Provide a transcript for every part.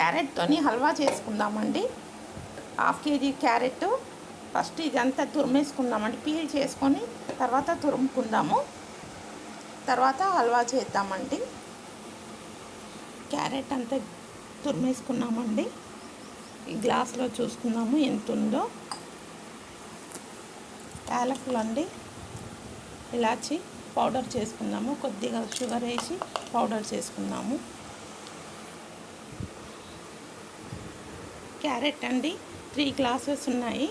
క్యారెట్తోని హల్వా చేసుకుందామండి. 1/2 KG carrot first ఇదంతా తురిమేసుకుందామండి. Peel చేసుకొని తర్వాత తురుముకుందాము, తర్వాత హల్వా చేద్దామండి. క్యారెట్ అంతా తురిమేసుకున్నామండి. ఈ గ్లాస్లో చూసుకుందాము ఎంత ఉందో. యాలకులండి, ఇలాచి పౌడర్ చేసుకుందాము. కొద్దిగా షుగర్ వేసి పౌడర్ చేసుకుందాము. క్యారెట్ అండి 3 గ్లాసెస్ ఉన్నాయి.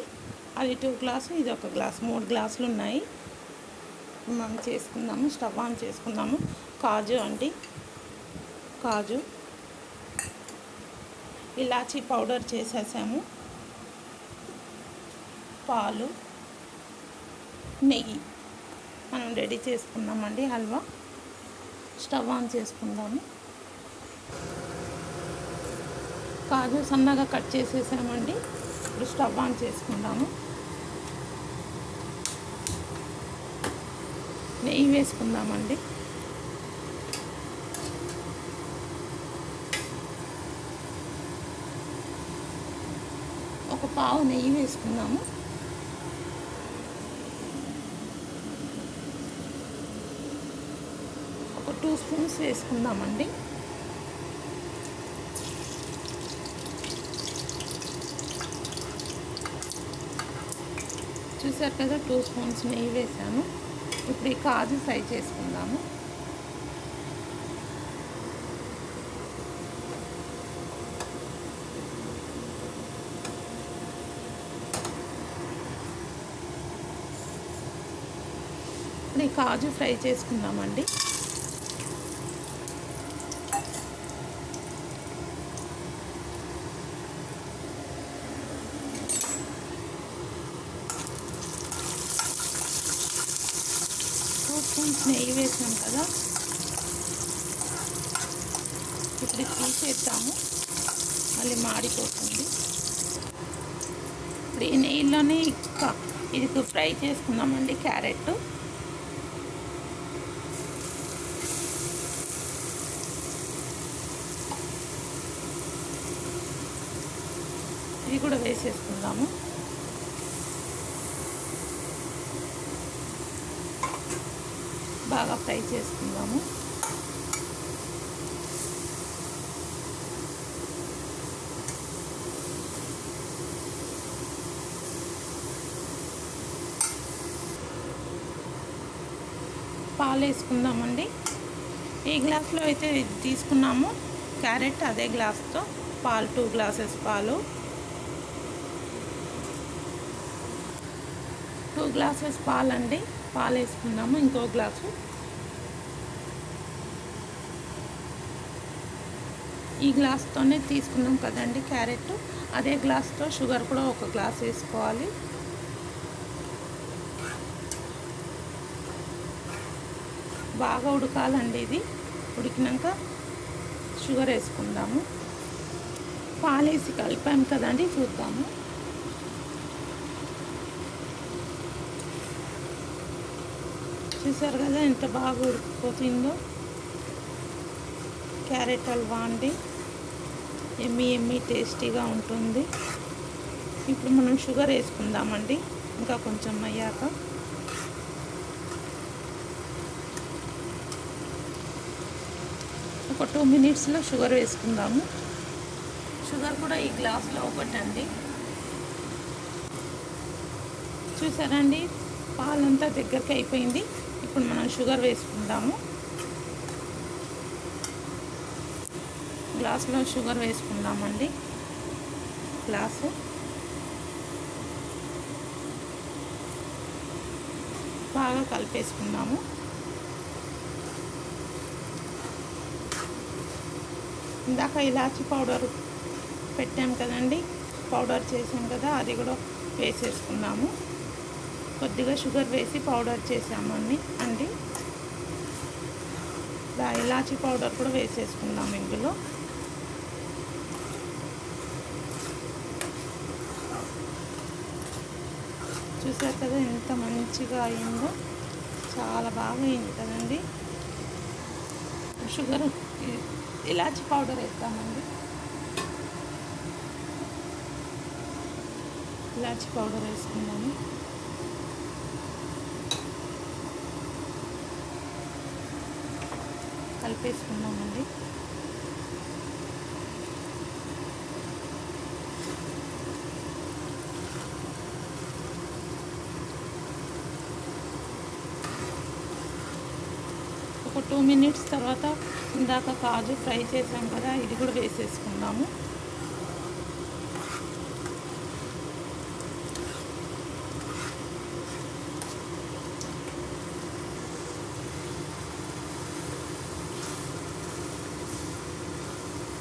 అది 2 గ్లాసు, ఇది 1 గ్లాసు, 3 గ్లాసులు ఉన్నాయి. మనం చేసుకుందాము. స్టవ్ ఆన్ చేసుకుందాము. కాజు అండి, కాజు, ఇలాచి పౌడర్ చేసేసాము. పాలు, నెయ్యి మనం రెడీ చేసుకుందామండి హల్వా. స్టవ్ ఆన్ చేసుకుందాము. కాజు సన్నగా కట్ చేసేసామండి. ఇప్పుడు స్టవ్ ఆన్ చేసుకుందాము. నెయ్యి వేసుకుందామండి. ఒక పావు నెయ్యి వేసుకుందాము. ఒక 2 స్పూన్స్ వేసుకుందామండి. చూసారు కదా, 2 స్పూన్స్ నెయ్యి వేసాను. ఇప్పుడు ఈ కాజు ఫ్రై చేసుకుందాము. ఇప్పుడు ఈ కాజు ఫ్రై చేసుకుందామండి. నెయ్యి వేసాం కదా, ఇప్పుడు తీసేద్దాము, మళ్ళీ మాడిపోతుంది. ఇప్పుడు ఈ నెయ్యిలోనే ఇది ఫ్రై చేసుకుందామండి క్యారెట్. ఇది కూడా వేసేసుకుందాము. బాగా ఫ్రై చేసుకుందాము. పాలు వేసుకుందామండి. ఏ గ్లాస్లో అయితే తీసుకున్నామో క్యారెట్, అదే గ్లాస్తో పాలు, 2 గ్లాసెస్ పాలు, 2 గ్లాసెస్ పాలండి. పాలు వేసుకుందాము. ఇంకో గ్లాసు. ఈ గ్లాస్తోనే తీసుకున్నాం కదండి క్యారెట్, అదే గ్లాస్తో షుగర్ కూడా 1 గ్లాస్ వేసుకోవాలి. బాగా ఉడకాలండి. ఇది ఉడికినాక షుగర్ వేసుకుందాము. పాలు వేసి కలిపాము కదండి, చూద్దాము. చూసారు కదా ఎంత బాగా ఉడికిపోతుందో క్యారెట్ హల్వా అండి. ఎమ్మీ టేస్టీగా ఉంటుంది. ఇప్పుడు మనం షుగర్ వేసుకుందామండి. ఇంకా కొంచెం అయ్యాక ఒక 2 మినిట్స్లో షుగర్ వేసుకుందాము. షుగర్ కూడా ఈ గ్లాస్లో ఒకటండి. చూసారండి, పాలంతా దగ్గరికి అయిపోయింది. ఇప్పుడు మనం షుగర్ వేసుకుందాము. గ్లాస్లో షుగర్ వేసుకుందామండి. గ్లాసు బాగా కలిపేసుకుందాము. ఇందాక ఇలాచి పౌడర్ పెట్టాం కదండి, పౌడర్ చేసాం కదా, అది కూడా వేసేసుకుందాము. కొద్దిగా షుగర్ వేసి పౌడర్ చేసామని అండి. ఇలాచి పౌడర్ కూడా వేసేసుకుందాం ఇందులో. చూసారు కదా ఎంత మంచిగా అయిందో, చాలా బాగా అయింది కదండి. షుగర్, ఇలాచి పౌడర్ వేస్తామండి. ఇలాచి పౌడర్ వేసుకుందాము. కలిపేసుకుందామండి. ఒక 2 మినిట్స్ తర్వాత ఇందాక కాజు ఫ్రై చేసాం కదా, ఇది కూడా వేసేసుకుందాము.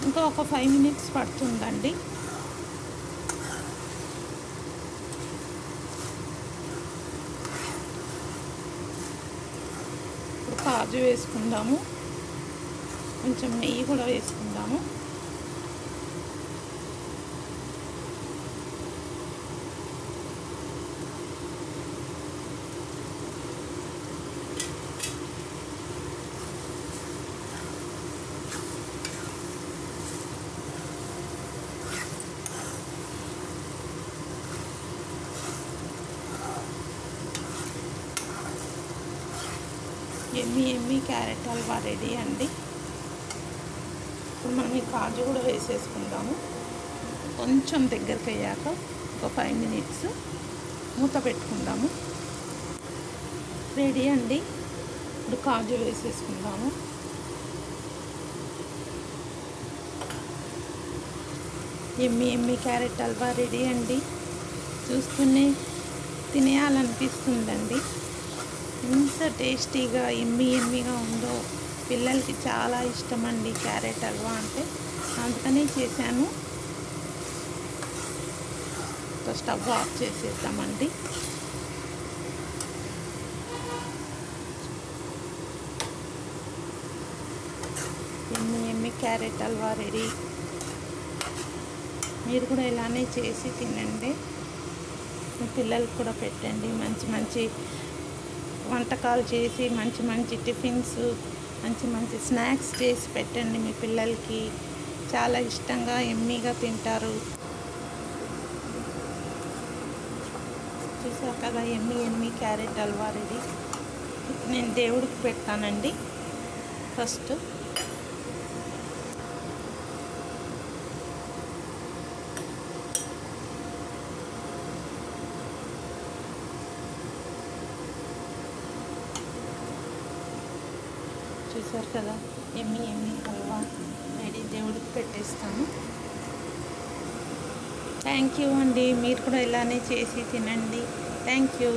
ఇంకా ఒక 5 మినిట్స్ పడుతుందండి. ఇప్పుడు కాజు వేసుకుందాము, కొంచెం నెయ్యి కూడా వేసుకుందాము. ఎమ్మి క్యారెట్ హల్వా రెడీ అండి. ఇప్పుడు మనం ఈ కాజు కూడా వేసేసుకుందాము. కొంచెం దగ్గరికి అయ్యాక ఒక 5 మినిట్స్ మూత పెట్టుకుందాము. రెడీ అండి. ఇప్పుడు కాజు వేసేసుకుందాము. ఎమ్మి క్యారెట్ హల్వా రెడీ అండి. చూస్తూనే తినేయాలనిపిస్తుందండి. ఎంత టేస్టీగా ఎమ్మిగా ఉందో. పిల్లలకి చాలా ఇష్టం అండి క్యారెట్ హల్వా అంటే, అందుకనే చేశాను. స్టవ్ ఆఫ్ చేసేద్దామండి. ఎమ్మి క్యారెట్ హల్వా రెడీ. మీరు కూడా ఇలానే చేసి తినండి. మీ పిల్లలకు కూడా పెట్టండి. మంచి వంటకాలు చేసి మంచి టిఫిన్స్, మంచి స్నాక్స్ చేసి పెట్టండి. మీ పిల్లలకి చాలా ఇష్టంగా ఎమ్మీగా తింటారు. చూసారు కదా, ఎమ్మి క్యారెట్ హల్వా రెడీ. నేను దేవుడికి పెడతానండి ఫస్ట్. చూసారు కదా, ఎమ్మి హల్వా రెడీ. దేవుడికి పెట్టేస్తాను. థ్యాంక్ యూ అండి. మీరు కూడా ఇలానే చేసి తినండి. Thank you.